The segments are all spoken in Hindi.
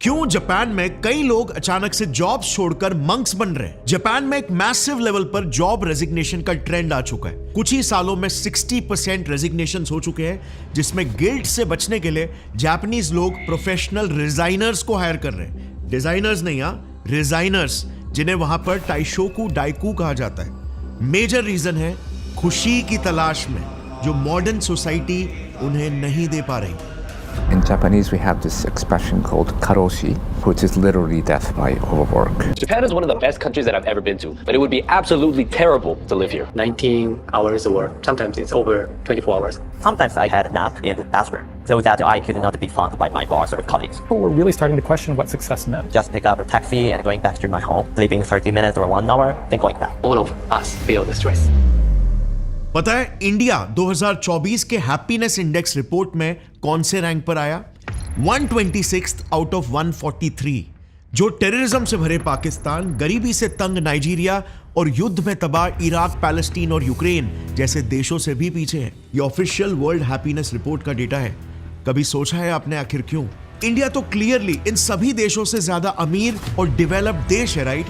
क्यों जापान में कई लोग अचानक से जॉब्स छोड़कर मंक्स बन रहे हैं। जापान में एक मैसिव लेवल पर जॉब रेजिग्नेशन का ट्रेंड आ चुका है। कुछ ही सालों में 60% रेजिग्नेशन हो चुके हैं, जिसमें गिल्ट से बचने के लिए जापानीज लोग प्रोफेशनल रिजाइनर्स को हायर कर रहे हैं। डिजाइनर्स नहीं, रिजाइनर्स, जिन्हें वहां पर टाइशोकू डाइकू कहा जाता है। मेजर रीजन है खुशी की तलाश में, जो मॉडर्न सोसाइटी उन्हें नहीं दे पा रही। In Japanese, we have this expression called karoshi, which is literally death by overwork. Japan is one of the best countries that I've ever been to, but it would be absolutely terrible to live here. 19 hours of work. Sometimes it's over 24 hours. Sometimes I had a nap in the bathroom so that I could not be found by my boss or colleagues. People were really starting to question what success meant. Just pick up a taxi and going back to my home, sleeping 30 minutes or 1 hour, things like that. All of us feel the stress. पता है इंडिया 2024 के हैप्पीनेस इंडेक्स रिपोर्ट में कौन से रैंक पर आया? 126 आउट ऑफ 143। जो टेररिज्म से भरे पाकिस्तान, गरीबी से तंग नाइजीरिया और युद्ध में तबाह इराक, पैलेस्टीन और यूक्रेन जैसे देशों से भी पीछे है। ये ऑफिशियल वर्ल्ड हैप्पीनेस रिपोर्ट का डेटा है। कभी सोचा है आपने आखिर क्यों? इंडिया तो क्लियरली इन सभी देशों से ज्यादा अमीर और डेवलप्ड देश है, राइट?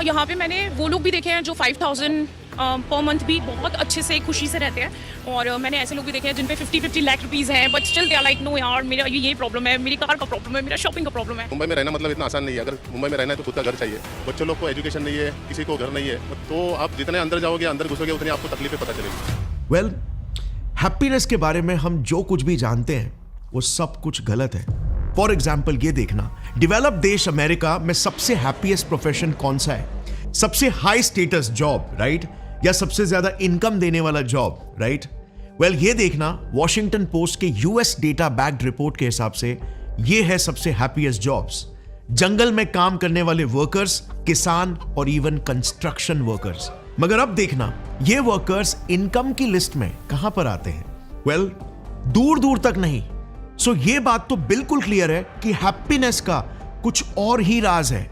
यहाँ पे मैंने वो लोग भी देखे हैं जो 5000 पर मंथ भी बहुत अच्छे से खुशी से रहते हैं, और मैंने ऐसे लोग भी देखे हैं जिन पे 50 लाख रुपीस हैं, but still they are like no यार, मेरा ये प्रॉब्लम है, मेरी कार का प्रॉब्लम है, मेरा शॉपिंग का प्रॉब्लम है। मुंबई में रहना मतलब इतना आसान नहीं है। अगर मुंबई में रहना है तो खुद का घर चाहिए। बच्चों लोग को एजुकेशन नहीं है, किसी को घर नहीं है, तो आप जितने अंदर जाओगे, अंदर घुसोगे, उतनी आपको तकलीफें पता चलेगी। वेल, हैप्पीनेस के बारे में हम जो कुछ भी जानते हैं वो सब कुछ गलत है। फॉर एग्जाम्पल ये देखना, डेवलप्ड देश अमेरिका में सबसे हैप्पीएस्ट प्रोफेशन कौन सा है? सबसे हाई स्टेटस जॉब, राइट? या सबसे ज्यादा इनकम देने वाला जॉब, राइट? वेल, ये देखना, वॉशिंगटन पोस्ट के यूएस डेटा बैक्ड रिपोर्ट के हिसाब से ये है सबसे हैप्पीएस्ट जॉब्स। जंगल में काम करने वाले वर्कर्स, किसान और इवन कंस्ट्रक्शन वर्कर्स। मगर अब देखना, ये वर्कर्स इनकम की लिस्ट में कहां पर आते हैं? वेल, दूर दूर तक नहीं। सो ये बात तो बिल्कुल क्लियर है कि हैप्पीनेस का कुछ और ही राज है।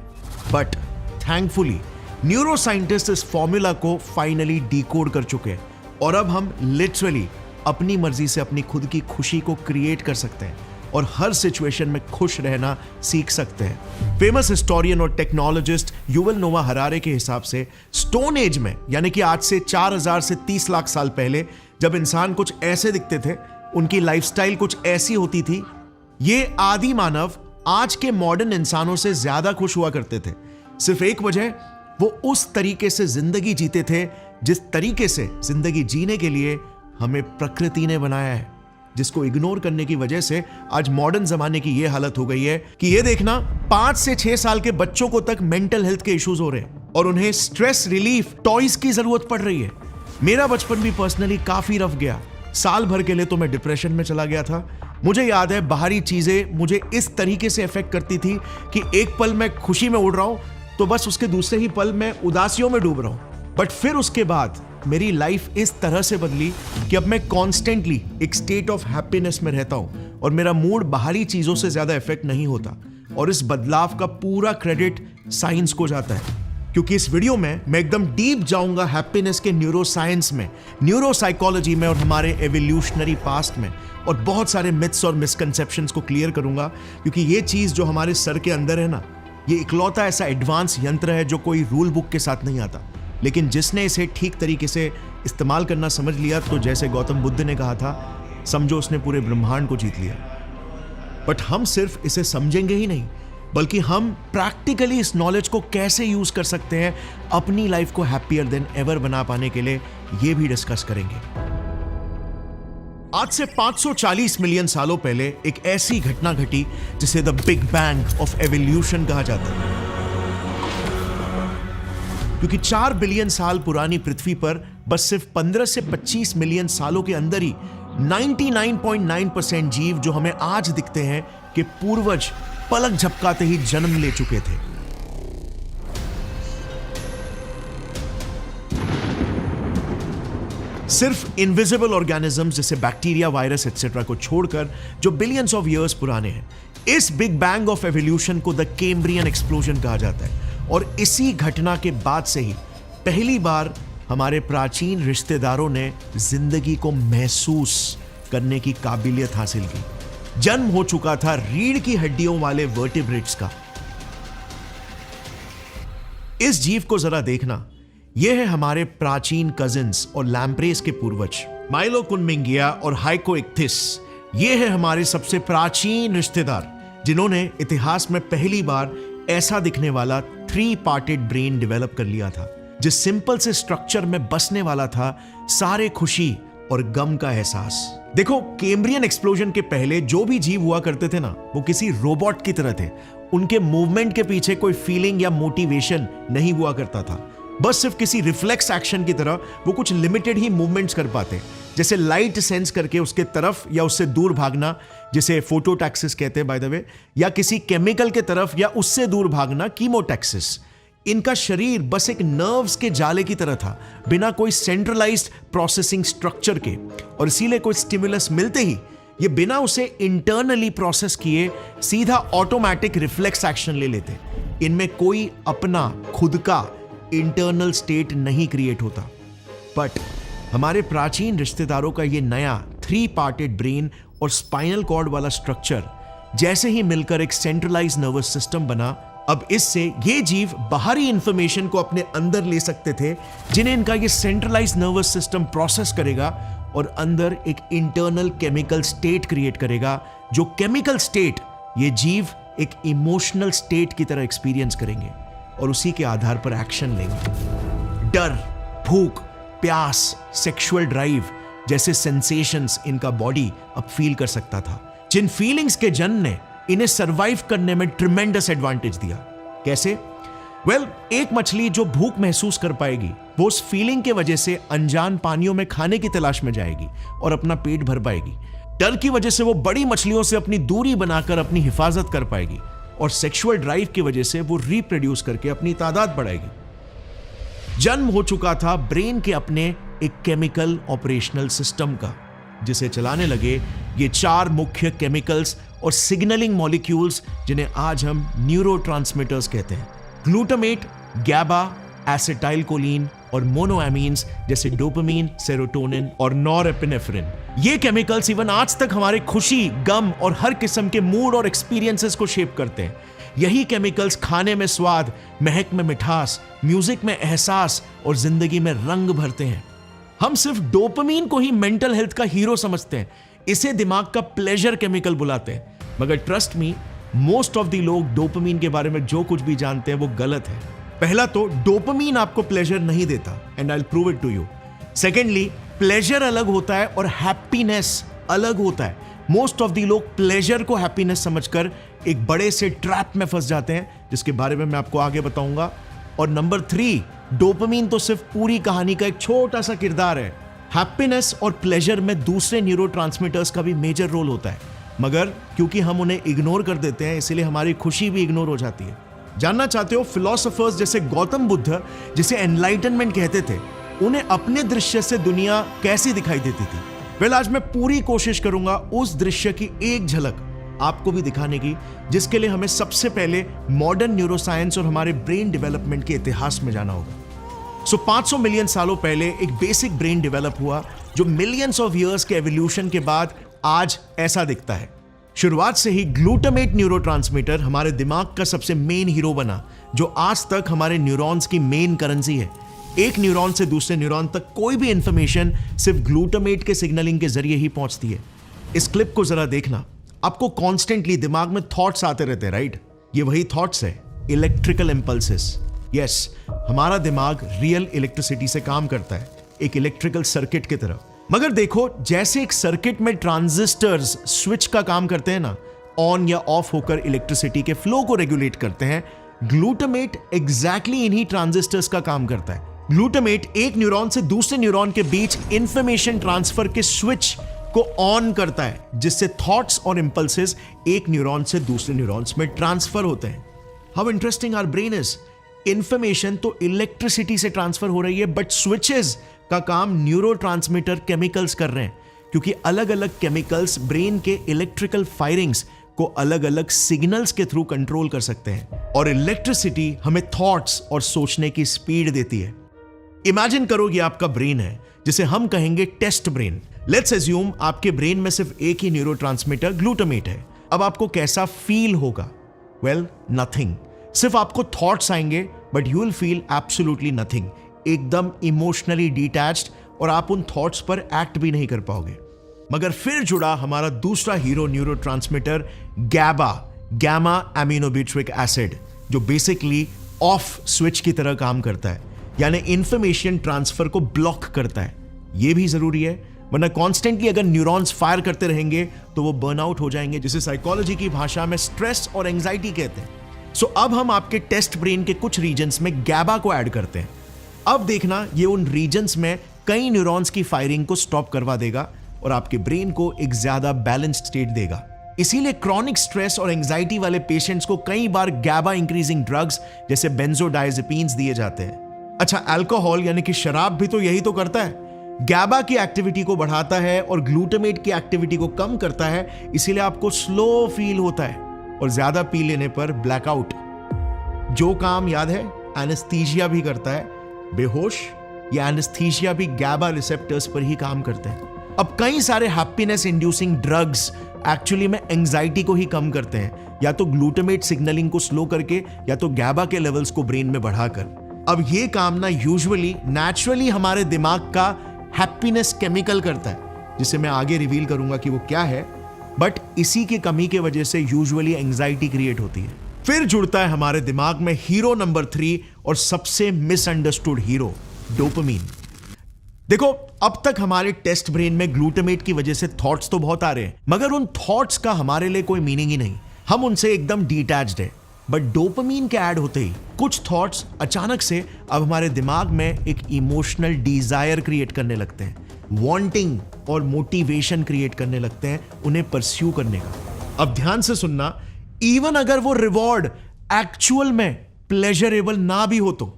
बट थैंकफुली न्यूरो साइंटिस्ट इस फॉर्मूला को फाइनली डिकोड कर चुके हैं, और अब हम लिटरली अपनी मर्जी से अपनी खुद की खुशी को क्रिएट कर सकते हैं और हर सिचुएशन में खुश रहना सीख सकते हैं। फेमस हिस्टोरियन और टेक्नोलॉजिस्ट युवल नोवा हरारे के हिसाब से स्टोन एज में, यानी कि आज से 4000 से 30 लाख साल पहले, जब इंसान कुछ ऐसे दिखते थे, उनकी लाइफस्टाइल कुछ ऐसी होती थी, ये आदि मानव आज के मॉडर्न इंसानों से ज्यादा खुश हुआ करते थे। सिर्फ एक वजह, वो उस तरीके से जिंदगी जीते थे जिस तरीके से जिंदगी जीने के लिए हमें प्रकृति ने बनाया है, जिसको इग्नोर करने की वजह से आज मॉडर्न जमाने की ये हालत हो गई है कि ये देखना, 5 से 6 साल के बच्चों को तक मेंटल हेल्थ के इश्यूज हो रहे हैं और उन्हें स्ट्रेस रिलीफ टॉयज की जरूरत पड़ रही है। मेरा बचपन भी पर्सनली काफी रफ गया। साल भर के लिए तो मैं डिप्रेशन में चला गया था। मुझे याद है, बाहरी चीजें मुझे इस तरीके से अफेक्ट करती थी कि एक पल मैं खुशी में उड़ रहा हूं तो बस उसके दूसरे ही पल मैं उदासियों में डूब रहा हूं। बट फिर उसके बाद मेरी लाइफ इस तरह से बदली कि अब मैं कॉन्स्टेंटली एक स्टेट ऑफ हैप्पीनेस में रहता हूं और मेरा मूड बाहरी चीजों से ज्यादा इफेक्ट नहीं होता। और इस बदलाव का पूरा क्रेडिट साइंस को जाता है, क्योंकि इस वीडियो में मैं एकदम डीप जाऊंगा हैप्पीनेस के न्यूरो साइंस में, न्यूरो साइकोलॉजी में और हमारे एवोल्यूशनरी पास्ट में, और बहुत सारे मिथ्स और मिसकंसेप्शंस को क्लियर करूंगा। क्योंकि ये चीज जो हमारे सर के अंदर है ना, ये इकलौता ऐसा एडवांस यंत्र है जो कोई रूल बुक के साथ नहीं आता, लेकिन जिसने इसे ठीक तरीके से इस्तेमाल करना समझ लिया, तो जैसे गौतम बुद्ध ने कहा था, समझो उसने पूरे ब्रह्मांड को जीत लिया। बट हम सिर्फ इसे समझेंगे ही नहीं, बल्कि हम प्रैक्टिकली इस नॉलेज को कैसे यूज कर सकते हैं अपनी लाइफ को हैप्पियर देन एवर बना पाने के लिए, ये भी डिस्कस करेंगे। आज से 540 मिलियन सालों पहले एक ऐसी घटना घटी जिसे the big bang of evolution कहा जाता है, क्योंकि 4 बिलियन साल पुरानी पृथ्वी पर बस सिर्फ 15 से 25 मिलियन सालों के अंदर ही 99.9% जीव जो हमें आज दिखते हैं कि पूर्वज पलक झपकाते ही जन्म ले चुके थे। सिर्फ इनविजिबल ऑर्गेनिजम्स जैसे बैक्टीरिया, वायरस एक्सेट्रा को छोड़कर जो बिलियंस ऑफ ईयर्स पुराने हैं, इस बिग बैंग ऑफ एवोल्यूशन को द कैम्ब्रियन एक्सप्लोजन कहा जाता है। और इसी घटना के बाद से ही पहली बार हमारे प्राचीन रिश्तेदारों ने जिंदगी को महसूस करने की काबिलियत हासिल की। जन्म हो चुका था रीढ़ की हड्डियों वाले वर्टिब्रेट्स का। इस जीव को जरा देखना, यह है हमारे प्राचीन कजिन्स और लैम्प्रेस के पूर्वज माइलोकुनमिंगिया और हाइकोइक्थिस। ये है हमारे सबसे प्राचीन रिश्तेदार जिन्होंने इतिहास में पहली बार ऐसा दिखने वाला 3 पार्टेड ब्रेन डेवलप कर लिया था, जिस सिंपल से स्ट्रक्चर में बसने वाला था सारे खुशी और गम का एहसास। देखो, कैम्ब्रियन एक्सप्लोजन के पहले जो भी जीव हुआ करते थे ना, वो किसी रोबोट की तरह थे। उनके मूवमेंट के पीछे कोई फीलिंग या मोटिवेशन नहीं हुआ करता था, बस सिर्फ किसी रिफ्लेक्स एक्शन की तरह वो कुछ लिमिटेड ही मूवमेंट्स कर पाते, जैसे लाइट सेंस करके उसके तरफ या उससे दूर भागना, जिसे फोटोटैक्सिस कहते हैं बाय द वे, या किसी केमिकल के तरफ या उससे दूर भागना, कीमोटैक्सिस। इनका शरीर बस एक नर्व्स के जाले की तरह था, बिना कोई सेंट्रलाइज्ड प्रोसेसिंग स्ट्रक्चर के, और इसीलिए कोई स्टिमुलस मिलते ही ये बिना उसे इंटरनली प्रोसेस किए सीधा ऑटोमेटिक रिफ्लेक्स एक्शन ले लेते। इनमें कोई अपना खुद का इंटरनल स्टेट नहीं क्रिएट होता। बट हमारे प्राचीन रिश्तेदारों का ये नया 3 पार्टेड ब्रेन और स्पाइनल कॉर्ड वाला स्ट्रक्चर जैसे ही मिलकर एक सेंट्रलाइज्ड नर्वस सिस्टम बना, अब इससे ये जीव बाहरी इंफॉर्मेशन को अपने अंदर ले सकते थे, जिन्हें इनका ये सेंट्रलाइज्ड नर्वस सिस्टम प्रोसेस करेगा और अंदर एक इंटरनल केमिकल स्टेट क्रिएट करेगा, जो केमिकल स्टेट ये जीव एक इमोशनल स्टेट की तरह एक्सपीरियंस करेंगे और उसी के आधार पर एक्शन लेंगे। डर, भूख, प्यास, सेक्सुअल ड्राइव जैसे सेंसेशंस इनका बॉडी अब फील कर सकता था, जिन फीलिंग्स के जन्म ने इन्हें सरवाइव करने में ट्रिमेंडस एडवांटेज दिया। कैसे? वेल, एक मछली जो भूख महसूस कर पाएगी, वो उस फीलिंग के वजह से अनजान पानियों में खाने की तलाश में जाएगी और अपना पेट भर पाएगी। डर की वजह से वो बड़ी मछलियों से अपनी दूरी बनाकर अपनी हिफाजत कर पाएगी, और सेक्सुअल ड्राइव की वजह से वो रिप्रोड्यूस करके अपनी तादाद बढ़ाएगी। जन्म हो चुका था ब्रेन के अपने एक केमिकल ऑपरेशनल सिस्टम का, जिसे चलाने लगे ये 4 मुख्य केमिकल्स और सिग्नलिंग मॉलिक्यूल्स, जिन्हें आज हम न्यूरोट्रांसमीटर्स कहते हैं। ग्लूटामेट, गैबा, एसिटाइलकोलिन और मोनोएमीन्स जैसे डोपामीन, सेरोटोनिन और नॉरएपिनेफ्रिन। ये केमिकल्स इवन आज तक हमारे खुशी, गम और हर किस्म के मूड और एक्सपीरियंसेस को शेप करते हैं। यही केमिकल्स खाने में स्वाद, महक में मिठास, म्यूजिक में एहसास और जिंदगी में रंग भरते हैं। हम सिर्फ डोपामीन को ही मेंटल हेल्थ का हीरो समझते हैं, इसे दिमाग का प्लेजर केमिकल बुलाते हैं, मगर trust me, most of the लोग डोपामीन के बारे में जो कुछ भी जानते हैं वो गलत है। पहला तो डोपामीन आपको प्लेजर नहीं देता, and I will prove it to you. Secondly, pleasure अलग होता है और हैप्पीनेस अलग होता है। मोस्ट ऑफ द लोग प्लेजर को हैप्पीनेस समझकर एक बड़े से ट्रैप में फंस जाते हैं, जिसके बारे में मैं आपको आगे बताऊंगा। और नंबर 3, डोपामीन तो सिर्फ पूरी कहानी का एक छोटा सा किरदार है। हैप्पीनेस और प्लेजर में दूसरे न्यूरोट्रांसमीटर्स का भी मेजर रोल होता है, मगर क्योंकि हम उन्हें इग्नोर कर देते हैं, इसलिए हमारी खुशी भी इग्नोर हो जाती है। जानना चाहते हो फिलोसोफर्स जैसे गौतम बुद्ध, जिसे एनलाइटनमेंट कहते थे, उन्हें अपने दृश्य से दुनिया कैसी दिखाई देती थी? वेल, आज मैं पूरी कोशिश करूंगा उस दृश्य की एक झलक आपको भी दिखाने की, जिसके लिए हमें सबसे पहले मॉडर्न न्यूरोसाइंस और हमारे ब्रेन डेवलपमेंट के इतिहास में जाना होगा। 500 मिलियन सालों पहले एक बेसिक ब्रेन डेवलप हुआ, जो मिलियंस ऑफ ईयर्स के एवोल्यूशन के बाद आज ऐसा दिखता है। शुरुआत से ही ग्लूटामेट न्यूरोट्रांसमीटर हमारे दिमाग का सबसे मेन हीरो बना, जो आज तक हमारे न्यूरॉन्स की मेन करेंसी है। एक न्यूरॉन से दूसरे न्यूरॉन तक कोई भी इंफॉर्मेशन सिर्फ ग्लूटामेट के सिग्नलिंग के जरिए ही पहुंचती है। इस क्लिप को जरा देखना, आपको कॉन्स्टेंटली दिमाग में थॉट्स आते रहते हैं, राइट? ये वही थॉट्स है, इलेक्ट्रिकल इंपल्सेस। यस, हमारा दिमाग रियल इलेक्ट्रिसिटी से काम करता है, एक इलेक्ट्रिकल सर्किट की तरह। मगर देखो, जैसे एक सर्किट में ट्रांजिस्टर्स स्विच का काम करते हैं ना, ऑन या ऑफ होकर इलेक्ट्रिसिटी के फ्लो को रेगुलेट करते हैं, ग्लूटामेट एग्जैक्टली इन्हीं ट्रांजिस्टर्स का काम करता है। ग्लूटामेट एक न्यूरॉन से दूसरे न्यूरॉन के बीच इंफॉर्मेशन ट्रांसफर के स्विच को ऑन करता है, जिससे थॉट्स और इंपल्सेस एक न्यूरॉन से दूसरे न्यूरॉन्स में ट्रांसफर होते हैं। How interesting our brain is. Information तो इलेक्ट्रिसिटी से ट्रांसफर हो रही है, बट स्विचेस का काम न्यूरोट्रांसमीटर केमिकल्स कर रहे हैं, क्योंकि अलग अलग केमिकल्स ब्रेन के इलेक्ट्रिकल फायरिंग्स को अलग अलग सिग्नल्स के थ्रू कंट्रोल कर सकते हैं। और इलेक्ट्रिसिटी हमें थॉट्स और सोचने की स्पीड देती है। इमेजिन करो, ये आपका ब्रेन है, जिसे हम कहेंगे टेस्ट ब्रेन, लेट्स एज्यूम आपके ब्रेन में सिर्फ एक ही न्यूरोट्रांसमीटर ग्लूटामेट है। अब आपको कैसा फील होगा? Well, nothing. सिर्फ आपको थॉट्स आएंगे but you will feel absolutely nothing, एकदम इमोशनली डिटैच्ड, और आप उन थॉट्स पर एक्ट भी नहीं कर पाओगे। मगर फिर जुड़ा हमारा दूसरा hero neurotransmitter GABA, gamma aminobutyric acid, जो बेसिकली ऑफ स्विच की तरह काम करता है, यानी इंफॉर्मेशन ट्रांसफर को ब्लॉक करता है। यह भी जरूरी है, वरना कॉन्स्टेंटली अगर न्यूरॉन्स फायर करते रहेंगे तो वो बर्नआउट हो जाएंगे, जिसे साइकोलॉजी की भाषा में स्ट्रेस और एंजाइटी कहते हैं। सो अब हम आपके टेस्ट ब्रेन के कुछ रीजन्स में गैबा को ऐड करते हैं। अब देखना, ये उन रीजन्स में कई न्यूरॉन्स की फायरिंग को स्टॉप करवा देगा और आपके ब्रेन को एक ज्यादा बैलेंस्ड स्टेट देगा। इसीलिए क्रॉनिक स्ट्रेस और एंजाइटी वाले पेशेंट्स को कई बार गैबा इंक्रीजिंग ड्रग्स जैसे बेंजोडाइजेपिन्स दिए जाते हैं। अच्छा, अल्कोहल यानी कि शराब भी तो यही तो करता है, गैबा की एक्टिविटी को बढ़ाता है और ग्लूटामेट की एक्टिविटी को कम करता है, इसीलिए आपको स्लो फील होता है और ज्यादा पी लेने पर ब्लैकआउट। जो काम याद है एनेस्थीसिया भी करता है, बेहोश या एनेस्थीसिया भी गैबा रिसेप्टर्स पर ही काम करते हैं। अब कई सारे हैप्पीनेस इंड्यूसिंग ड्रग्स एक्चुअली में एंजाइटी को ही कम करते हैं, या तो ग्लूटामेट सिग्नलिंग को स्लो करके या तो गैबा के लेवल्स को ब्रेन में बढ़ाकर। अब ये काम ना यूजुअली नेचुरली हमारे दिमाग का हैप्पीनेस केमिकल करता है, जिसे मैं आगे रिवील करूंगा कि वो क्या है, बट इसी की कमी की वजह से यूजुअली एंजाइटी क्रिएट होती है। फिर जुड़ता है हमारे दिमाग में हीरो नंबर 3 और सबसे मिसअंडरस्टूड हीरो, डोपामीन। देखो, अब तक हमारे टेस्ट ब्रेन में ग्लूटामेट की वजह से थॉट्स तो बहुत आ रहे हैं, मगर उन थॉट्स का हमारे लिए कोई मीनिंग ही नहीं, हम उनसे एकदम डिटैच्ड है। बट डोपामीन के ऐड होते ही कुछ थॉट्स अचानक से अब हमारे दिमाग में एक इमोशनल डिजायर क्रिएट करने लगते हैं, वांटिंग और मोटिवेशन क्रिएट करने लगते हैं उन्हें परस्यू करने का। अब ध्यान से सुनना, इवन अगर वो रिवॉर्ड एक्चुअल में प्लेजरेबल ना भी हो तो।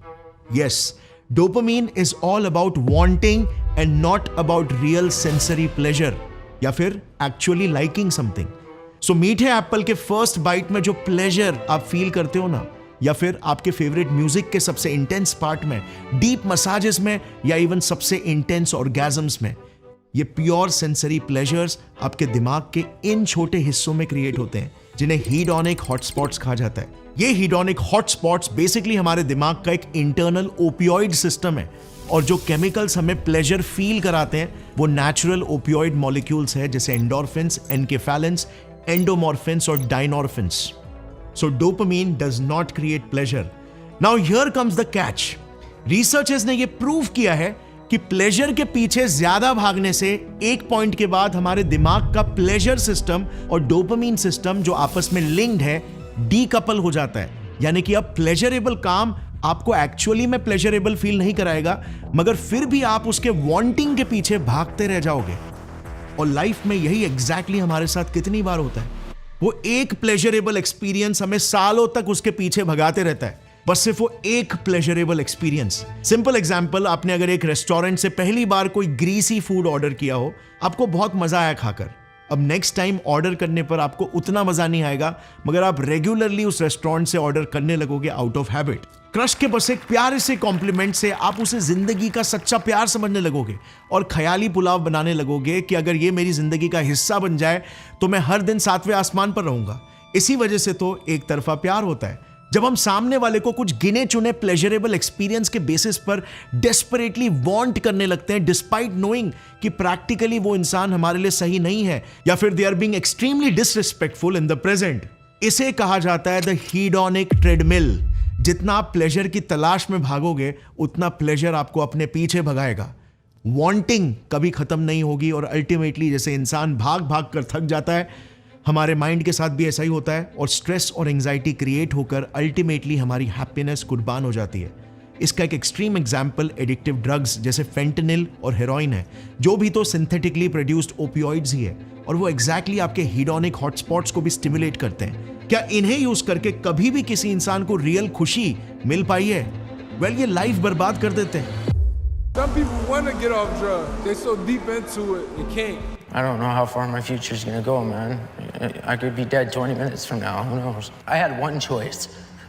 Yes, dopamine is all about wanting and not about real sensory pleasure, या फिर एक्चुअली लाइकिंग समथिंग। सो मीठे एप्पल के फर्स्ट बाइट में जो प्लेजर आप फील करते हो ना, या फिर आपके फेवरेट म्यूजिक के सबसे इंटेंस पार्ट में, डीप मसाजेस में, या इवन सबसे इंटेंस ऑर्गेजम्स में, ये प्योर सेंसरी प्लेजर्स आपके दिमाग के इन छोटे हिस्सों में क्रिएट होते हैं, जिन्हें हीडोनिक हॉटस्पॉट्स कहा जाता है। ये हीडोनिक हॉटस्पॉट्स बेसिकली हमारे दिमाग का एक इंटरनल ओपियोइड सिस्टम है, और जो केमिकल्स हमें प्लेजर फील कराते हैं वो नेचुरल ओपियोइड मॉलिक्यूल्स है, जैसे एंडोर्फिन्स, एनकेफेलिन्स, एंडोमॉर्फिन्स और डायनोर्फिन्स। So dopamine does not create pleasure. Now here comes the catch. Researchers ने ये प्रूव किया है कि प्लेजर के पीछे ज्यादा भागने से एक पॉइंट के बाद हमारे दिमाग का प्लेजर सिस्टम और डोपामीन सिस्टम जो आपस में लिंक्ड है, डीकपल हो जाता है। यानी कि अब प्लेजरेबल काम आपको एक्चुअली में प्लेजरेबल फील नहीं कराएगा, मगर फिर भी आप उसके वांटिंग के पीछे भागते रह जाओगे। और लाइफ में यही एग्जैक्टली हमारे साथ कितनी बार होता है, वो एक प्लेजरेबल एक्सपीरियंस हमें सालों तक उसके पीछे भगाते रहता है, बस सिर्फ वो एक प्लेजरेबल एक्सपीरियंस। सिंपल एग्जांपल, आपने अगर एक रेस्टोरेंट से पहली बार कोई ग्रीसी फूड ऑर्डर किया हो, आपको बहुत मजा आया खाकर। अब नेक्स्ट टाइम ऑर्डर करने पर आपको उतना मजा नहीं आएगा, मगर आप रेगुलरली उस रेस्टोरेंट से ऑर्डर करने लगोगे आउट ऑफ हैबिट। क्रश के बस एक प्यारे से कॉम्प्लीमेंट से आप उसे जिंदगी का सच्चा प्यार समझने लगोगे और ख्याली पुलाव बनाने लगोगे कि अगर ये मेरी जिंदगी का हिस्सा बन जाए तो मैं हर दिन 7वें आसमान पर रहूंगा। इसी वजह से तो एक तरफा प्यार होता है, जब हम सामने वाले को कुछ गिने चुने प्लेजरेबल एक्सपीरियंस के बेसिस पर डेस्परेटली वांट करने लगते हैं, डिस्पाइट नोइंग कि प्रैक्टिकली वो इंसान हमारे लिए सही नहीं है, या फिर they are being extremely disrespectful in the present. इसे कहा जाता है द हीडोनिक ट्रेडमिल। जितना आप प्लेजर की तलाश में भागोगे, उतना प्लेजर आपको अपने पीछे भगाएगा। वांटिंग कभी खत्म नहीं होगी, और अल्टीमेटली जैसे इंसान भाग भाग कर थक जाता है, हमारे माइंड के साथ भी ऐसा ही होता है, और स्ट्रेस और एंजाइटी क्रिएट होकर अल्टीमेटली हमारी हैप्पीनेस कुर्बान हो जाती है। इसका एक एक्सट्रीम एग्जाम्पल एडिक्टिव ड्रग्स जैसे फेंटनिल और हेरोइन है, जो भी तो सिंथेटिकली प्रोड्यूस्ड ओपियोइड्स ही है, और वो एग्जैक्टली आपके हीडोनिक हॉटस्पॉट्स को भी स्टिमुलेट करते हैं। क्या इन्हें यूज करके कभी भी किसी इंसान को रियल खुशी मिल पाई है? वेल, ये लाइफ बर्बाद कर देते हैं। Some people want to get off drugs. They're so deep into it, they can't. I don't know how far my future's gonna go, man. I could be dead 20 minutes from now. Who knows? I had one choice,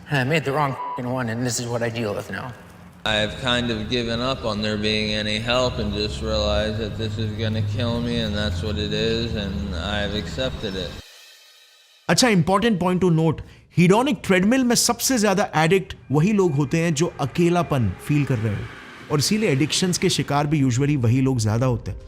and I made the wrong one, and this is what I deal with now. I've kind of given up on there being any help and just realized that this is going to kill me and that's what it is and I've accepted it. अच्छा, important point to note, hedonic treadmill में सबसे ज्यादा एडिक्ट वही लोग होते हैं जो अकेलापन फील कर रहे हो, और इसीलिए एडिक्शंस के शिकार भी यूजुअली वही लोग ज्यादा होते हैं।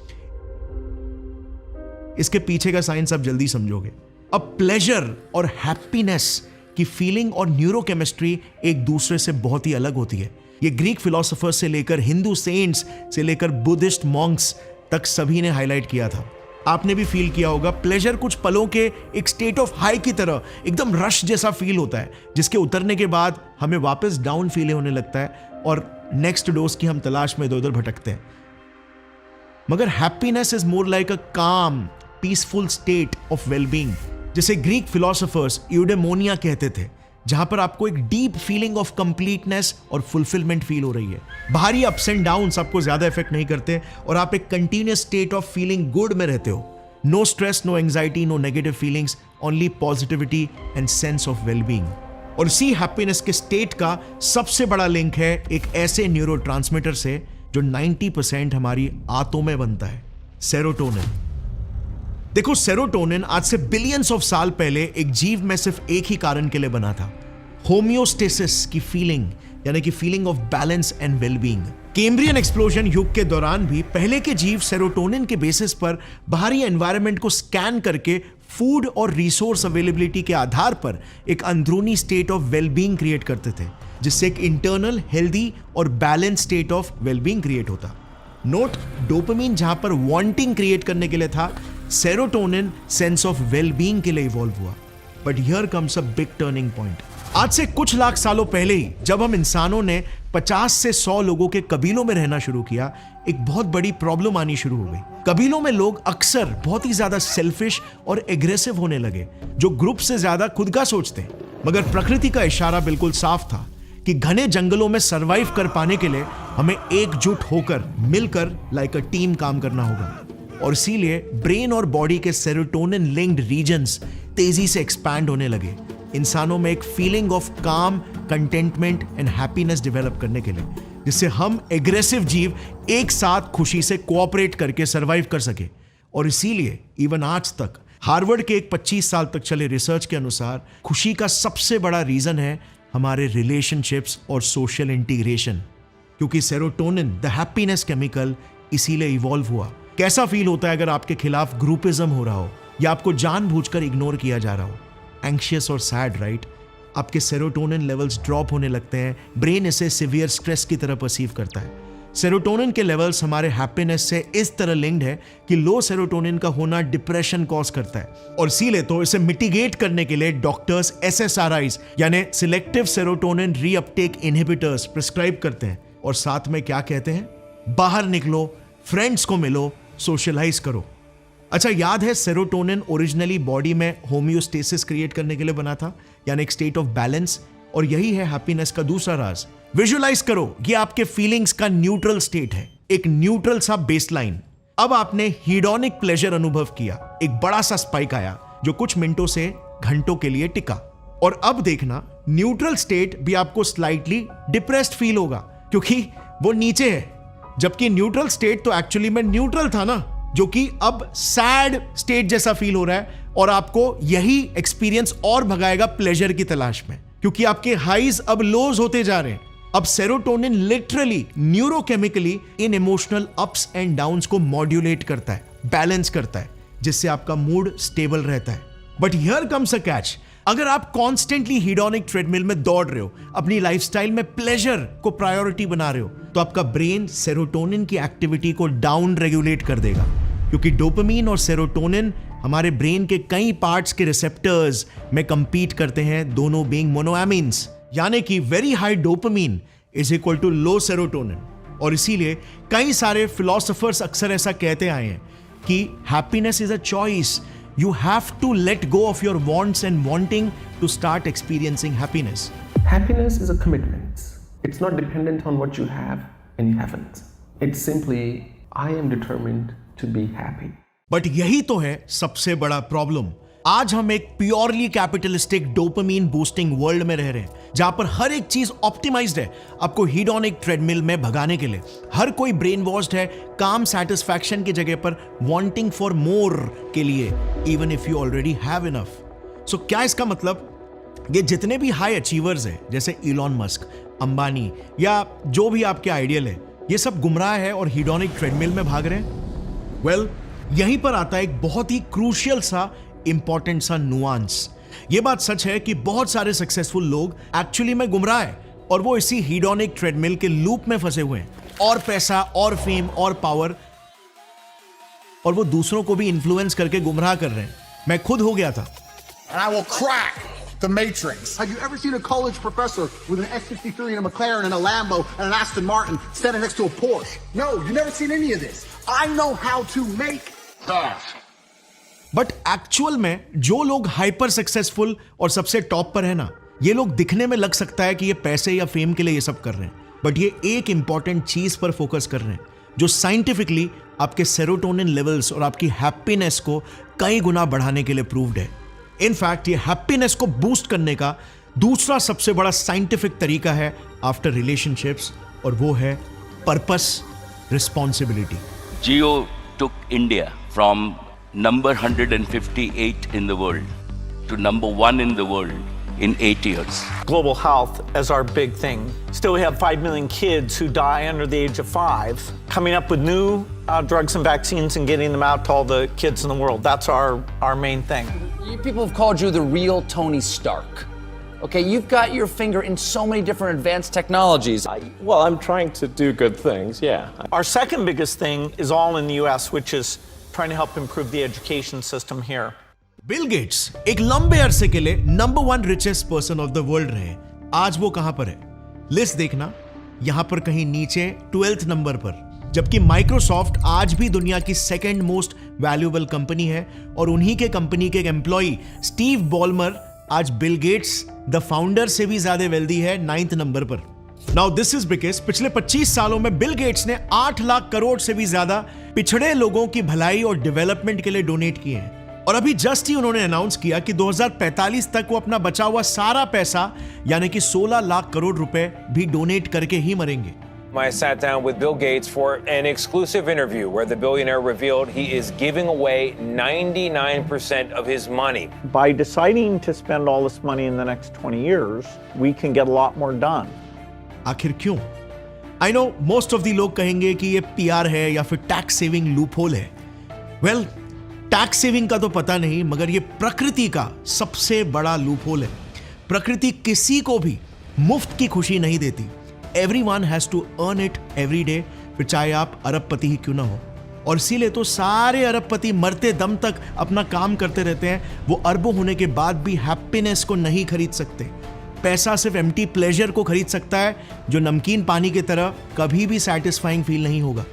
इसके पीछे का साइंस आप जल्दी समझोगे। अब प्लेजर और हैप्पीनेस की फीलिंग और न्यूरोकेमिस्ट्री एक दूसरे से बहुत ही अलग होती है। ये ग्रीक फिलोसोफर्स से लेकर हिंदू सेंट्स से लेकर बुद्धिस्ट मॉन्क्स तक सभी ने हाईलाइट किया था। आपने भी फील किया होगा, प्लेजर कुछ पलों के एक स्टेट ऑफ हाई की तरह एकदम रश जैसा फील होता है, जिसके उतरने के बाद हमें वापस डाउन फील होने लगता है और नेक्स्ट डोज की हम तलाश में इधर उधर भटकते हैं। मगर हैप्पीनेस इज मोर लाइक अ काम पीसफुल स्टेट ऑफ वेलबींग, जिसे ग्रीक फिलोसोफर्स यूडेमोनिया कहते थे, जहां पर आपको एक डीप फीलिंग ऑफ कंप्लीटनेस और फुलफिलमेंट फील हो रही है। बाहरी अप्स एंड डाउन्स आपको ज्यादा इफेक्ट नहीं करते और आप एक continuous state of feeling good में रहते हो। No stress, no anxiety, no negative feelings, only positivity and sense of wellbeing. और इसी हैप्पीनेस के स्टेट का सबसे बड़ा लिंक है एक ऐसे न्यूरोट्रांसमीटर से जो 90% हमारी आंतों में बनता है, सेरोटोनिन। देखो, सेरोटोनिन आज से बिलियंस ऑफ साल पहले एक जीव में सिर्फ एक ही कारण के लिए बना था, होमियोस्टेसिस की फीलिंग, यानी कि feeling of balance and wellbeing. Cambrian explosion युग के दौरान भी पहले के जीव सेरोटोनिन के बेसिस पर बाहरी एनवायरनमेंट को स्कैन करके फूड और रिसोर्स अवेलेबिलिटी के आधार पर एक अंदरूनी स्टेट ऑफ वेलबींग क्रिएट करते थे, जिससे एक इंटरनल हेल्दी और balance state of wellbeing create होता। नोट, डोपामिन जहां पर वांटिंग क्रिएट करने के लिए था, सेरोटोनिन सेंस ऑफ वेलबींग के लिए इवॉल्व हुआ। But here comes a big turning point. आज से कुछ लाख सालों पहले ही जब हम इंसानों ने 50 से 100 लोगों के कबीलों में रहना शुरू किया, एक बहुत बड़ी प्रॉब्लम आनी शुरू हो गई। कबीलों में लोग अक्सर बहुत ही ज्यादा सेल्फिश और एग्रेसिव होने लगे, जो ग्रुप से ज्यादा खुद का सोचते। मगर प्रकृति का इशारा बिल्कुल साफ था कि घने जंगलों में सरवाइव कर पाने के लिए हमें एकजुट होकर, मिलकर लाइक अ टीम काम करना होगा। और इसीलिए ब्रेन और बॉडी के सेरोटोनिन लिंक्ड रीजन्स तेजी से एक्सपैंड होने लगे, इंसानों में एक फीलिंग ऑफ काम, कंटेंटमेंट एंड हैप्पीनेस डेवलप करने के लिए, जिससे हम एग्रेसिव जीव एक साथ खुशी से कोऑपरेट करके सरवाइव कर सके। और इसीलिए इवन आज तक हार्वर्ड के एक 25 साल तक चले रिसर्च के अनुसार खुशी का सबसे बड़ा रीजन है हमारे रिलेशनशिप्स और सोशल इंटीग्रेशन, क्योंकि सेरोटोनिन द हैप्पीनेस केमिकल इसीलिए इवॉल्व हुआ। कैसा फील होता है अगर आपके खिलाफ ग्रुपिज्म हो रहा हो या आपको जानबूझकर इग्नोर किया जा रहा हो? एंग्शियस और सैड, राइट? आपके सेरोटोनिन लेवल्स ड्रॉप होने लगते हैं, ब्रेन इसे सिवियर स्ट्रेस की तरह परसीव करता है। सेरोटोनिन के लेवल्स हमारे हैप्पीनेस से इस तरह लिंक्ड है कि लो सेरोटोनिन का होना डिप्रेशन कॉज करता है, और इसीलिए तो इसे मिटिगेट करने के लिए डॉक्टर्स SSRIs यानी selective serotonin reuptake inhibitors prescribe करते हैं। और साथ में क्या कहते हैं? बाहर निकलो, फ्रेंड्स को मिलो, सोशलाइज करो। अच्छा, याद है सेरोटोनिन ओरिजिनली बॉडी में होमियोस्टेसिस क्रिएट करने के लिए बना था, यानी एक स्टेट ऑफ बैलेंस, और यही है हैप्पीनेस का दूसरा राज। विजुअलाइज करो, ये आपके फीलिंग्स का न्यूट्रल स्टेट है, एक न्यूट्रल सा बेसलाइन। अब आपने हीडोनिक प्लेजर अनुभव किया, एक बड़ा सा स्पाइक आया जो कुछ मिनटों से घंटों के लिए टिका, और अब देखना न्यूट्रल स्टेट भी आपको स्लाइटली डिप्रेस्ड फील होगा क्योंकि वो नीचे है, जबकि न्यूट्रल स्टेट तो एक्चुअली में न्यूट्रल था ना, जो कि अब सैड स्टेट जैसा फील हो रहा है। और आपको यही एक्सपीरियंस और भगाएगा प्लेजर की तलाश में, क्योंकि आपके हाइज अब लोज होते जा रहे हैं। अब सेरोटोनिन लिटरली न्यूरोकेमिकली इन इमोशनल अप्स एंड डाउन्स को मॉड्यूलेट करता है, बैलेंस करता है, जिससे आपका मूड स्टेबल रहता है। But here comes a catch. अगर आप कॉन्स्टेंटली हीडोनिक ट्रेडमिल में दौड़ रहे हो, अपनी लाइफस्टाइल में प्लेजर को प्रायोरिटी बना रहे हो, तो आपका ब्रेन सेरोटोनिन की एक्टिविटी को डाउन रेगुलेट कर देगा, क्योंकि डोपामिन और सेरोटोनिन हमारे ब्रेन के कई पार्ट्स के रिसेप्टर्स में कंपीट करते हैं, दोनों बीइंग मोनोएमिन्स, यानी कि very high dopamine is equal to low serotonin. और इसीलिए कई सारे फिलोसोफर्स अक्सर ऐसा कहते आए हैं कि happiness is a choice, you have to let go of your wants and wanting to start experiencing happiness. Happiness is a commitment. It's not dependent on what you have and you haven't. It's simply, I am determined to be happy. But यही तो है सबसे बड़ा प्रॉब्लम। आज हम एक purely capitalistic dopamine boosting world में रह रहे हैं जहां पर हर एक चीज ऑप्टिमाइज्ड है आपको हीडोनिक ट्रेडमिल में भगाने के लिए। हर कोई ब्रेन वॉश्ड है काम सैटिस्फैक्शन की जगह पर वांटिंग फॉर मोर के लिए, even if you already have enough. So क्या इसका मतलब ये जितने भी हाई अचीवर्स हैं जैसे इलॉन मस्क, अंबानी या जो भी आपके आइडियल है, ये सब गुमराह है और हीडोनिक ट्रेडमिल में भाग रहे हैं? वेल, यहीं पर आता है एक बहुत ही क्रूशियल सा इंपॉर्टेंट सा नुआंस। ये बात सच है कि बहुत सारे सक्सेसफुल लोग एक्चुअली में गुमराह है और वो इसी हीडोनिक ट्रेडमिल के लूप में फंसे हुए हैं। और पैसा और फेम और पावर, और वो दूसरों को भी इन्फ्लुएंस करके गुमराह कर रहे हैं। मैं खुद हो गया था। And I will crack the Matrix. Have you ever seen a college professor with an S53 and a McLaren and a Lambo and an Aston Martin standing next to a Porsche? No, you've never seen any of this. I know how to make cash. But actual में जो लोग हाइपर सक्सेसफुल और सबसे टॉप पर है ना, ये लोग दिखने में लग सकता है कि ये पैसे या फेम के लिए ये सब कर रहे हैं, बट ये एक इंपॉर्टेंट चीज पर फोकस कर रहे हैं जो साइंटिफिकली आपके सेरोटोनिन लेवल्स और आपकी हैप्पीनेस को कई गुना बढ़ाने के लिए प्रूव्ड है। इनफैक्ट ये हैप्पीनेस को बूस्ट करने का दूसरा सबसे बड़ा साइंटिफिक तरीका है आफ्टर रिलेशनशिप्स, और वो है purpose, responsibility. Jio took India from number 158 in the world to number 1 in the world in 8 years. Global health as our big thing. Still, we have 5 million kids who die under the age of 5. Coming up with new drugs and vaccines and getting them out to all the kids in the world. That's our main thing. You people have called you the real Tony Stark. Okay, you've got your finger in so many different advanced technologies. Well, I'm trying to do good things, yeah. Our second biggest thing is all in the US, which is trying to help improve the education system here. Bill Gates एक लंबे अरसे के लिए number 1 richest person of the world रहे। आज वो कहां पर है? लिस्ट देखना, यहां पर कहीं नीचे 12th नंबर पर। जबकि माइक्रोसॉफ्ट आज भी दुनिया की सेकेंड मोस्ट वैल्यूएबल कंपनी है और उन्हीं के कंपनी के एक एम्प्लॉई स्टीव बॉलमर आज बिल गेट्स द फाउंडर से भी ज्यादा वेल्दी है 9th नंबर पर। नाउ दिस इज बिकॉज़ पिछले 25 सालों में बिल गेट्स ने 8 लाख करोड़ से भी ज्यादा पिछड़े लोगों की भलाई और डेवलपमेंट के लिए डोनेट किए हैं। और अभी जस्ट ही उन्होंने अनाउंस किया कि 2045 तक वो अपना बचा हुआ सारा पैसा यानी कि 16 लाख करोड़ रुपए भी डोनेट करके ही मरेंगे। I sat down with Bill Gates for an exclusive interview where the billionaire revealed he is giving away 99% of his money. By deciding to spend all this money in the next 20 years, we can get a lot more done. आखिर क्यों? I know most of the लोग कहेंगे कि ये PR है या फिर टैक्स सेविंग लूपहोल है। Well, टैक्स सेविंग का तो पता नहीं, मगर ये प्रकृति का सबसे बड़ा लूपहोल है। प्रकृति किसी को भी मुफ्त की खुशी नहीं देती। Everyone has to earn it every day, फिर चाहे आप अरबपति ही क्यों ना हो। और इसीलिए तो सारे अरबपति मरते दम तक अपना काम करते रहते हैं। वो अरबों होने के बाद भी हैप्पीनेस को नहीं खरीद सकते। पैसा सिर्फ एम्प्टी प्लेजर को खरीद सकता है जो नमकीन पानी की तरह कभी भी सैटिस्फाइंग फील नहीं होगा।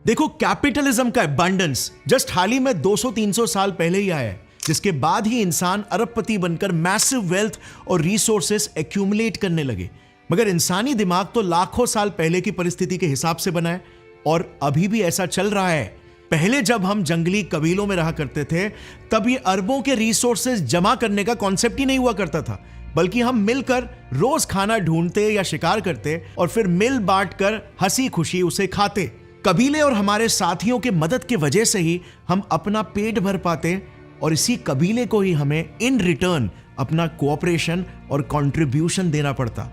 देखो, कैपिटलिज्म का अबंडेंस जस्ट हाल ही में 200-300 साल पहले ही आया है, जिसके बाद ही इंसान अरबपति बनकर मैसिव वेल्थ और रिसोर्सेस एक्यूमुलेट करने लगे। मगर इंसानी दिमाग तो लाखों साल पहले की परिस्थिति के हिसाब से बना है और अभी भी ऐसा चल रहा है। पहले जब हम जंगली कबीलों में रहा करते थे तब ये अरबों के रिसोर्सेज जमा करने का कॉन्सेप्ट ही नहीं हुआ करता था, बल्कि हम मिलकर रोज खाना ढूंढते या शिकार करते और फिर मिल बांट कर हंसी खुशी उसे खाते। कबीले और हमारे साथियों के मदद की वजह से ही हम अपना पेट भर पाते और इसी कबीले को ही हमें इन रिटर्न अपना कोऑपरेशन और कंट्रीब्यूशन देना पड़ता।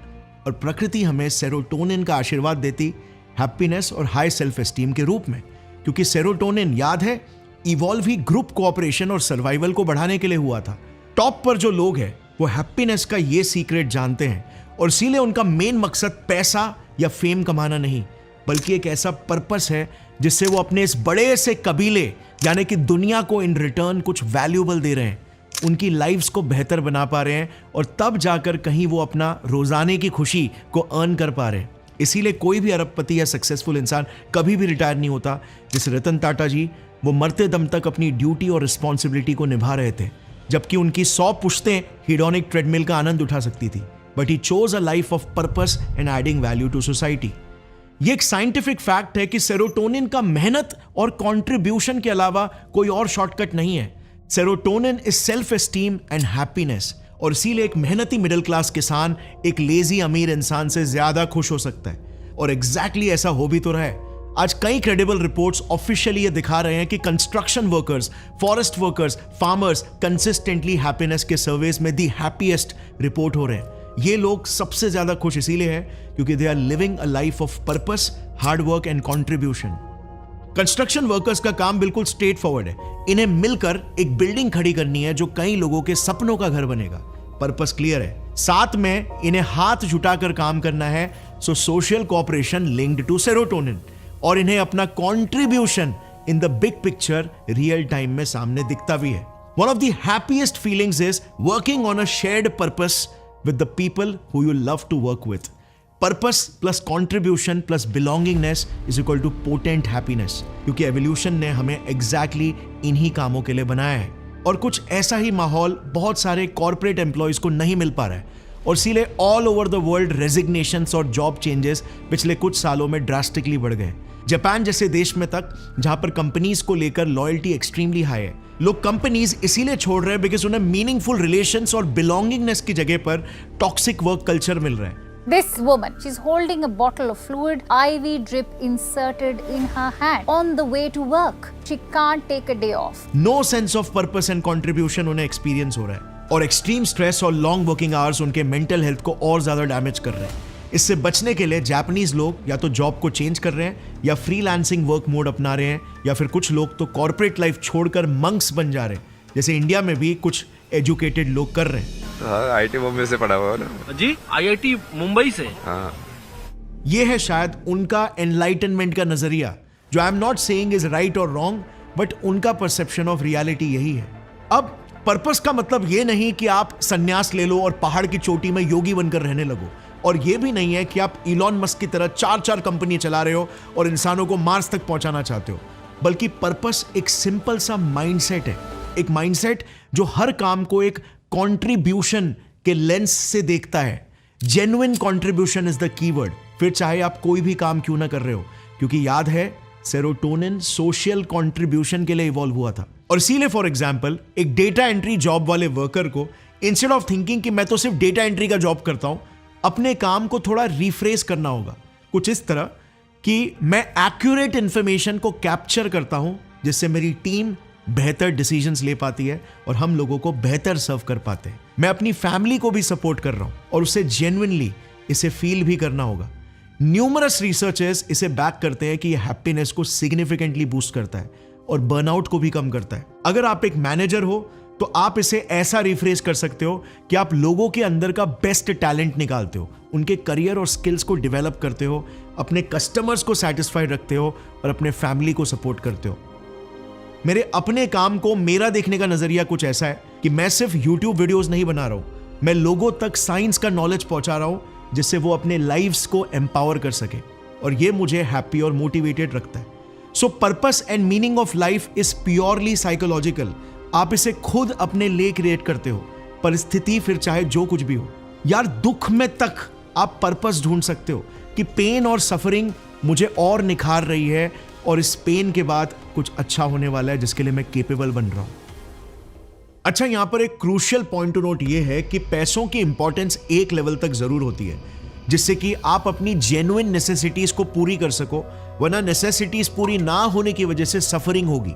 और प्रकृति हमें सेरोटोनिन का आशीर्वाद देती हैप्पीनेस और हाई सेल्फ एस्टीम के रूप में, क्योंकि सेरोटोनिन याद है इवॉल्व ही ग्रुप कोऑपरेशन और सर्वाइवल को बढ़ाने के लिए हुआ था। टॉप पर जो लोग हैं वो हैप्पीनेस का ये सीक्रेट जानते हैं और इसीलिए उनका मेन मकसद पैसा या फेम कमाना नहीं, बल्कि एक ऐसा पर्पस है जिससे वो अपने इस बड़े से कबीले यानी कि दुनिया को इन रिटर्न कुछ वैल्यूएबल दे रहे हैं, उनकी लाइफ्स को बेहतर बना पा रहे हैं और तब जाकर कहीं वो अपना रोजाने की खुशी को अर्न कर पा रहे हैं। इसीलिए कोई भी अरबपति या सक्सेसफुल इंसान कभी भी रिटायर नहीं होता। जैसे रतन टाटा जी, वो मरते दम तक अपनी ड्यूटी और रिस्पॉन्सिबिलिटी को निभा रहे थे, जबकि उनकी 100 पुश्तें हीडोनिक ट्रेडमिल का आनंद उठा सकती थी, but he chose a life of purpose and adding value to society. ये एक साइंटिफिक फैक्ट है कि सेरोटोनिन का मेहनत और कंट्रीब्यूशन के अलावा कोई और शॉर्टकट नहीं है। Serotonin is self esteem and happiness, और इसीलिए एक मेहनती मिडिल क्लास किसान एक लेजी अमीर इंसान से ज्यादा खुश हो सकता है। और एग्जैक्टली ऐसा हो भी तो रहा है। आज कई क्रेडिबल रिपोर्ट्स ऑफिशियली ये दिखा रहे हैं कि construction workers, forest workers, farmers consistently happiness के सर्वेस में दी हैप्पीएस्ट रिपोर्ट हो रहे हैं। ये लोग सबसे ज्यादा खुश इसीलिए हैं क्योंकि they are living a life of purpose, hard work and contribution. Construction workers का काम बिल्कुल स्ट्रेट फॉरवर्ड है। इन्हें मिलकर एक बिल्डिंग खड़ी करनी है जो कई लोगों के सपनों का घर बनेगा। पर्पस क्लियर है। साथ में इन्हें हाथ जुटाकर काम करना है, so social cooperation linked to serotonin, और इन्हें अपना contribution in the big picture real time में सामने दिखता भी है। One of the happiest feelings is working on a shared purpose with the people who you love to work with. Purpose plus contribution plus belongingness is equal to potent happiness, क्योंकि एवोल्यूशन ने हमें एग्जैक्टली इन्हीं कामों के लिए बनाया है। और कुछ ऐसा ही माहौल बहुत सारे कॉर्पोरेट एम्प्लॉयज को नहीं मिल पा रहा है, और इसीलिए all over the world resignations और जॉब चेंजेस पिछले कुछ सालों में ड्रास्टिकली बढ़ गए। जापान जैसे देश में तक, जहां पर कंपनीज को लेकर लॉयल्टी एक्सट्रीमली हाई है, लोग कंपनीज इसीलिए छोड़ रहे हैं बिकॉज उन्हें मीनिंगफुल रिलेशंस और बिलोंगिंगनेस की जगह पर टॉक्सिक वर्क कल्चर मिल रहा है। This woman, she's holding a bottle of fluid, IV drip inserted in her hand on the way to work. She can't take a day off. No sense of purpose and contribution उन्हें एक्सपीरियंस हो रहा है, और एक्सट्रीम स्ट्रेस और लॉन्ग वर्किंग आवर्स उनके मेंटल हेल्थ को और ज्यादा डैमेज कर रहे हैं। इससे बचने के लिए जापानीज लोग या तो जॉब को चेंज कर रहे हैं, या फ्रीलांसिंग वर्क मोड अपना रहे हैं, या फिर कुछ लोग तो कॉर्पोरेट लाइफ छोड़कर मंक्स बन जा रहे हैं, जैसे इंडिया में भी कुछ एजुकेटेड लोग कर रहे हैं। आईआईटी मुंबई से पढ़ा हुआ ना जी, आईआईटी मुंबई से। हाँ, ये है शायद उनका एनलाइटनमेंट का नजरिया, जो I am not saying is right और रॉन्ग, बट उनका परसेप्शन ऑफ रियलिटी यही है। अब पर्पस का मतलब ये नहीं कि आप संन्यास ले लो और पहाड़ की चोटी में योगी बनकर रहने लगो, और ये भी नहीं है कि आप इलॉन मस्क की तरह 4 कंपनी चला रहे हो और इंसानों को मार्स तक पहुंचाना चाहते हो। बल्कि पर्पस एक सिंपल सा माइंडसेट है, एक माइंडसेट जो हर काम को एक कंट्रीब्यूशन के लेंस से देखता है। Genuine contribution is the keyword, फिर चाहे आप कोई भी काम क्यों ना कर रहे हो, क्योंकि याद है सेरोटोनिन सोशल कंट्रीब्यूशन के लिए इवॉल्व हुआ था। और इसीलिए फॉर एग्जांपल एक डेटा एंट्री जॉब वाले वर्कर को इंस्टेड ऑफ थिंकिंग कि मैं तो सिर्फ डेटा एंट्री का जॉब करता हूं, अपने काम को थोड़ा रिफ्रेस करना होगा, कुछ इस तरह कि मैं एक्यूरेट इंफॉर्मेशन को कैप्चर करता हूं जिससे मेरी टीम बेहतर डिसीजंस ले पाती है और हम लोगों को बेहतर सर्व कर पाते हैं। मैं अपनी फैमिली को भी सपोर्ट कर रहा हूं और उसे जेन्युइनली इसे फील भी करना होगा। न्यूमरस रिसर्चर्स इसे बैक करते हैं कि यह हैप्पीनेस को सिग्निफिकेंटली बूस्ट करता है और बर्नआउट को भी कम करता है। अगर आप एक मैनेजर हो तो आप इसे ऐसा रिफ्रेश कर सकते हो कि आप लोगों के अंदर का बेस्ट टैलेंट निकालते हो, उनके करियर और स्किल्स को डेवलप करते हो, अपने कस्टमर्स को सेटिस्फाइड रखते हो और अपने फैमिली को सपोर्ट करते हो। मेरे अपने काम को मेरा देखने का नजरिया कुछ ऐसा है कि मैं सिर्फ YouTube वीडियोस नहीं बना रहा हूं, मैं लोगों तक साइंस का नॉलेज पहुंचा रहा हूं जिससे वो अपने लाइव्स को एम्पावर कर सके, और ये मुझे हैप्पी और मोटिवेटेड रखता है। सो purpose and meaning of life is purely psychological. आप इसे खुद अपने लिए क्रिएट करते हो, परिस्थिति फिर चाहे जो कुछ भी हो। यार दुख में तक आप पर्पस ढूंढ सकते हो कि पेन और सफरिंग मुझे और निखार रही है और इस पेन के बाद कुछ अच्छा होने वाला है जिसके लिए मैं केपेबल बन रहा हूं। अच्छा, यहां पर एक क्रूशियल पॉइंट टू नोट ये है कि पैसों की इंपॉर्टेंस एक लेवल तक जरूर होती है जिससे कि आप अपनी जेन्युइन नेसेसिटीज को पूरी कर सको, वरना नेसेसिटीज पूरी ना होने की वजह से सफरिंग होगी।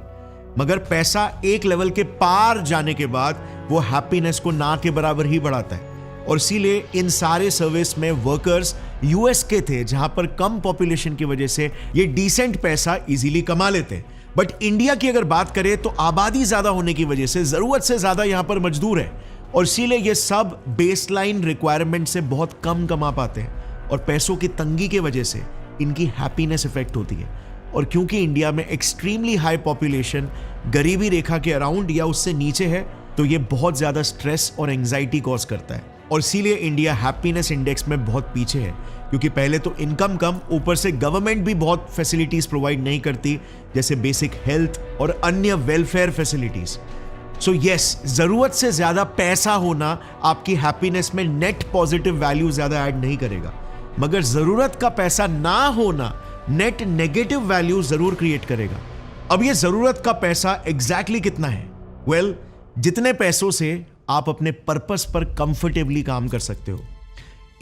मगर पैसा एक लेवल के पार जाने के बाद वो हैप्पीनेस को ना के बराबर ही बढ़ाता है, और इसीलिए इन सारे सर्विस में वर्कर्स यूएस के थे जहां पर कम पॉपुलेशन की वजह से ये डिसेंट पैसा इजीली कमा लेते हैं। बट इंडिया की अगर बात करें तो आबादी ज्यादा होने की वजह से जरूरत से ज्यादा यहां पर मजदूर है, और इसीलिए ये सब बेसलाइन रिक्वायरमेंट से बहुत कम कमा पाते हैं, और पैसों की तंगी की वजह से इनकी हैप्पीनेस इफेक्ट होती है। और क्योंकि इंडिया में एक्सट्रीमली हाई पॉपुलेशन गरीबी रेखा के अराउंड या उससे नीचे है, तो ये बहुत ज्यादा स्ट्रेस और एंजाइटी कॉज करता है, और इसीलिए इंडिया हैप्पीनेस इंडेक्स में बहुत पीछे है, क्योंकि पहले तो इनकम कम, ऊपर से गवर्नमेंट भी बहुत फैसिलिटीज प्रोवाइड नहीं करती, जैसे बेसिक हेल्थ और अन्य वेलफेयर फैसिलिटीज। सो यस, जरूरत से ज्यादा पैसा होना आपकी हैप्पीनेस में नेट पॉजिटिव वैल्यू ज्यादा ऐड नहीं करेगा। मगर जरूरत का पैसा ना होना नेट नेगेटिव वैल्यू जरूर क्रिएट करेगा। अब ये जरूरत का पैसा एग्जैक्टली कितना है? वेल, जितने पैसों से आप अपने पर्पस पर कंफर्टेबली काम कर सकते हो।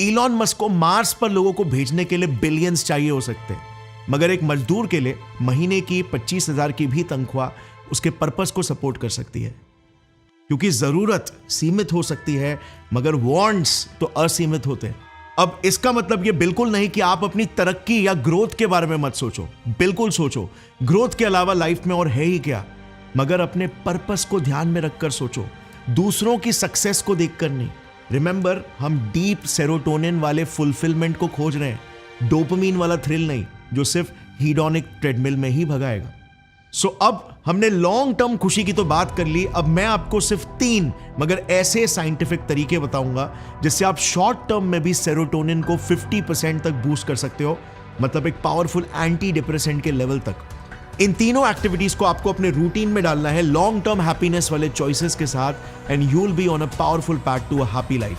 इलॉन मस्क को मार्स पर लोगों को भेजने के लिए बिलियंस चाहिए हो सकते हैं, मगर एक मजदूर के लिए महीने की 25,000 की भी तनख्वाह उसके पर्पस को सपोर्ट कर सकती है। क्योंकि जरूरत सीमित हो सकती है, मगर वांट्स तो असीमित होते हैं। अब इसका मतलब यह बिल्कुल नहीं कि आप अपनी तरक्की या ग्रोथ के बारे में मत सोचो, बिल्कुल सोचो। ग्रोथ के अलावा लाइफ में और है ही क्या, मगर अपने पर्पस को ध्यान में रखकर सोचो, दूसरों की सक्सेस को देखकर नहीं। रिमेंबर, हम डीप सेरोटोनिन वाले फुलफिलमेंट को खोज रहे हैं, डोपामिन वाला थ्रिल नहीं जो सिर्फ हीडोनिक ट्रेडमिल में ही भगाएगा। सो अब हमने लॉन्ग टर्म खुशी की तो बात कर ली। अब मैं आपको सिर्फ 3 मगर ऐसे साइंटिफिक तरीके बताऊंगा जिससे आप शॉर्ट टर्म में भी सेरोटोनिन को 50% तक बूस्ट कर सकते हो, मतलब एक पावरफुल एंटी डिप्रेसेंट के लेवल तक। इन तीनों एक्टिविटीज को आपको अपने रूटीन में डालना है लॉन्ग टर्म हैप्पीनेस वाले चॉइसेस के साथ, and you will be on a powerful path to a happy life.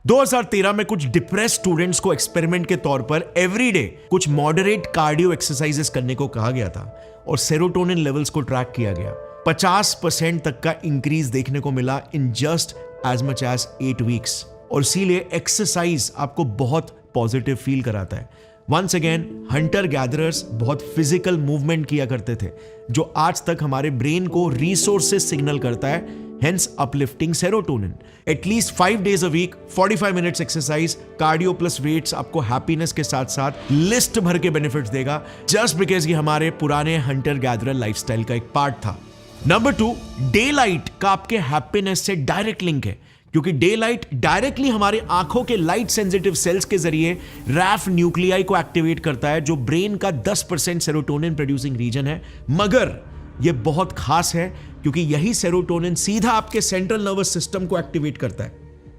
2013 में कुछ डिप्रेस स्टूडेंट्स को एक्सपेरिमेंट के तौर पर एवरीडे कुछ मॉडरेट कार्डियो एक्सरसाइजेस करने को कहा गया था और सेरोटोनिन लेवल्स को ट्रैक किया गया। 50% तक का इंक्रीज देखने को मिला in just as much as 8 weeks. और इसीलिए एक्सरसाइज आपको बहुत पॉजिटिव फील कराता है। वंस अगेन, हंटर गैदरर्स बहुत फिजिकल मूवमेंट किया करते थे, जो आज तक हमारे ब्रेन को रिसोर्सेस सिग्नल करता है, hence uplifting serotonin. At least 5 days a week 45 minutes exercise, cardio plus weights आपको हैप्पीनेस के साथ साथ लिस्ट भर के बेनिफिट्स देगा, जस्ट बिकॉज ये हमारे पुराने हंटर गैदरर लाइफस्टाइल का एक पार्ट था। नंबर 2, डे लाइट का आपके हैप्पीनेस से डायरेक्ट लिंक है, क्योंकि डे लाइट डायरेक्टली हमारे आंखों के लाइट सेंसिटिव सेल्स के जरिए रैफ न्यूक्लियाई को एक्टिवेट करता है, जो ब्रेन का 10% सेरोटोनिन प्रोड्यूसिंग रीजन है। मगर यह बहुत खास है क्योंकि यही सेरोटोनिन सीधा आपके सेंट्रल नर्वस सिस्टम को एक्टिवेट करता है,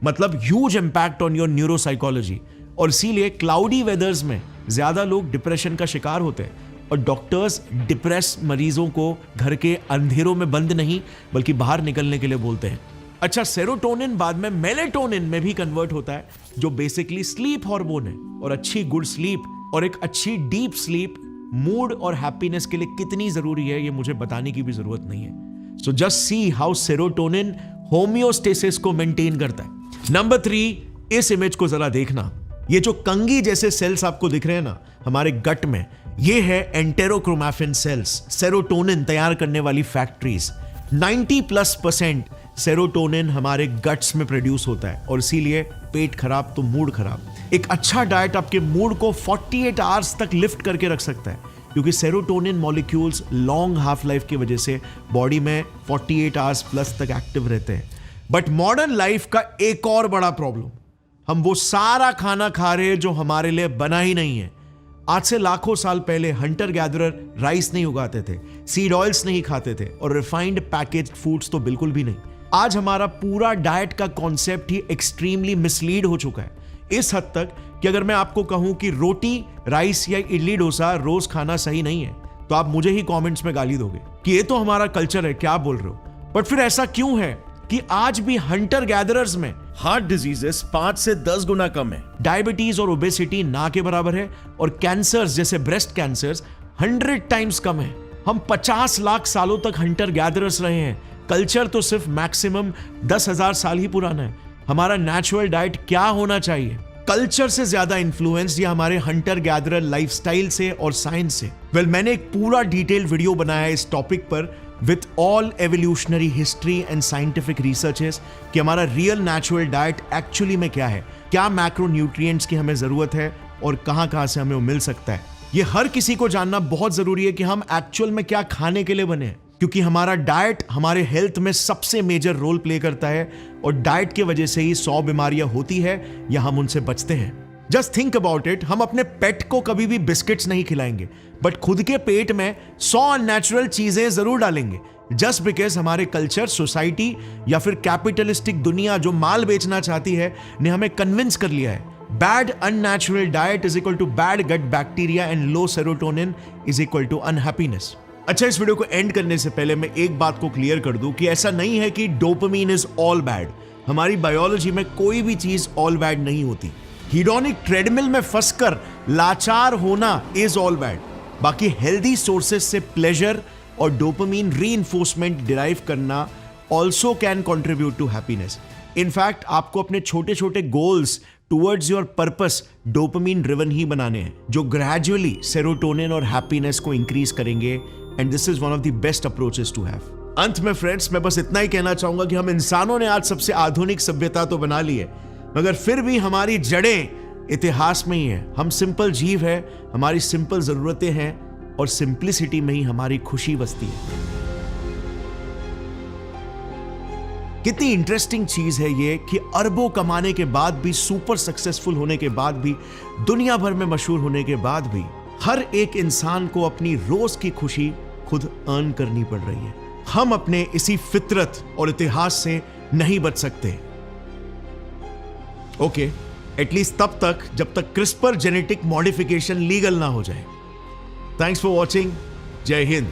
मतलब huge impact on your neuropsychology. और इसीलिए क्लाउडी वेदर्स में ज्यादा लोग डिप्रेशन का शिकार होते हैं और डॉक्टर्स डिप्रेस मरीजों को घर के अंधेरों में बंद नहीं बल्कि बाहर निकलने के लिए बोलते हैं। अच्छा, सेरोटोनिन बाद में मेलेटोनिन में भी कन्वर्ट होता है, जो बेसिकली स्लीप हार्मोन है। और अच्छी गुड स्लीप और एक अच्छी डीप स्लीप मूड और हैप्पीनेस के लिए कितनी जरूरी है, ये मुझे बताने की भी जरूरत नहीं है। So just see how serotonin homeostasis को मेंटेन करता है। नंबर 3, इस इमेज को जरा देखना। ये जो कंगी जैसे सेल्स आपको दिख रहे हैं ना हमारे गट में, ये है एंटेरोक्रोमैफिन सेल्स, सेरोटोनिन तैयार करने वाली फैक्ट्रीज। 90+% सेरोटोनिन हमारे गट्स में प्रोड्यूस होता है, और इसीलिए पेट खराब तो मूड खराब। एक अच्छा डाइट आपके मूड को 48 आवर्स तक लिफ्ट करके रख सकता है, क्योंकि serotonin molecules long half life की वजह से बॉडी में 48 आवर्स प्लस तक एक्टिव रहते हैं। बट मॉडर्न लाइफ का एक और बड़ा प्रॉब्लम, हम वो सारा खाना खा रहे हैं जो हमारे लिए बना ही नहीं है। आज से लाखों साल पहले हंटर गैदरर राइस नहीं उगाते थे, सीड ऑयल्स नहीं खाते थे, और रिफाइंड पैकेज्ड फूड्स तो बिल्कुल भी नहीं। आज हमारा पूरा डाइट का कॉन्सेप्ट ही एक्सट्रीमली मिसलीड हो चुका है, इस हद तक कि अगर मैं आपको कहूं कि रोटी, राइस या इडली डोसा रोज खाना सही नहीं है, तो आप मुझे ही कमेंट्स में गाली दोगे कि ये तो हमारा कल्चर है, क्या बोल रहे हो। बट फिर ऐसा क्यों है कि आज भी हंटर गैदरर्स में हार्ट डिजीजेस 5 से 10 गुना कम है, डायबिटीज और ओबेसिटी ना के बराबर है, और कैंसर्स जैसे ब्रेस्ट कैंसर्स 100 टाइम्स कम है। हम 50 लाख सालों तक हंटर गैदरर्स रहे हैं, कल्चर तो सिर्फ मैक्सिमम 10,000 साल ही पुराना है। हमारा नेचुरल डाइट क्या होना चाहिए? कल्चर से ज्यादा इन्फ्लुएंस या हमारे हंटर गैदरर लाइफस्टाइल से और साइंस से? मैंने एक पूरा डिटेल्ड वीडियो बनाया है इस टॉपिक पर with all evolutionary history and scientific researches कि हमारा रियल नेचुरल डाइट एक्चुअली में क्या है, क्या मैक्रो न्यूट्रिएंट्स की हमें जरूरत है और कहां से हमें वो मिल सकता है। ये हर किसी को जानना बहुत जरूरी है कि हम एक्चुअल में क्या खाने के लिए बने हैं, क्योंकि हमारा डाइट हमारे हेल्थ में सबसे मेजर रोल प्ले करता है, और डाइट की वजह से ही 100 बीमारियां होती है या हम उनसे बचते हैं। जस्ट थिंक अबाउट इट, हम अपने पेट को कभी भी बिस्किट्स नहीं खिलाएंगे, बट खुद के पेट में 100 अननेचुरल चीजें जरूर डालेंगे, जस्ट बिकॉज हमारे कल्चर, सोसाइटी या फिर कैपिटलिस्टिक दुनिया जो माल बेचना चाहती है ने हमें कन्विंस कर लिया है। Bad unnatural diet is equal to bad gut bacteria and low serotonin is equal to unhappiness. अच्छा, इस वीडियो को एंड करने से पहले मैं एक बात को क्लियर कर दूं कि ऐसा नहीं है कि डोपामिन इज ऑल बैड। हमारी बायोलॉजी में कोई भी चीज ऑल बैड नहीं होती। हीडोनिक ट्रेडमिल में फंसकर लाचार होना इज ऑल बैड। बाकी हेल्दी सोर्सेस से प्लेजर और डोपामीन रीइंफोर्समेंट डिराइव करना also can contribute to happiness. In fact आपको अपने छोटे छोटे goals towards your purpose dopamine driven ही बनाने हैं, जो ग्रेजुअली सेरोटोनिन और हैप्पीनेस को इंक्रीज करेंगे। And this is one of the best approaches to have. अंत में फ्रेंड्स, मैं बस इतना ही कहना चाहूंगा कि हम इंसानों ने आज सबसे आधुनिक सभ्यता तो बना ली है, मगर फिर भी हमारी जड़ें इतिहास में ही है। हम सिंपल जीव है, हमारी सिंपल जरूरतें हैं और सिंप्लिसिटी में ही हमारी खुशी बसती है। कितनी इंटरेस्टिंग चीज है ये कि अरबों कमाने के बाद भी, सुपर सक्सेसफुल होने के बाद भी, दुनिया भर में मशहूर होने के बाद भी, हर एक इंसान को अपनी रोज की खुशी खुद अर्न करनी पड़ रही है। हम अपने इसी फितरत और इतिहास से नहीं बच सकते। ओके, एटलीस्ट तब तक जब तक क्रिस्पर जेनेटिक मॉडिफिकेशन लीगल ना हो जाए। Thanks for watching. जय हिंद।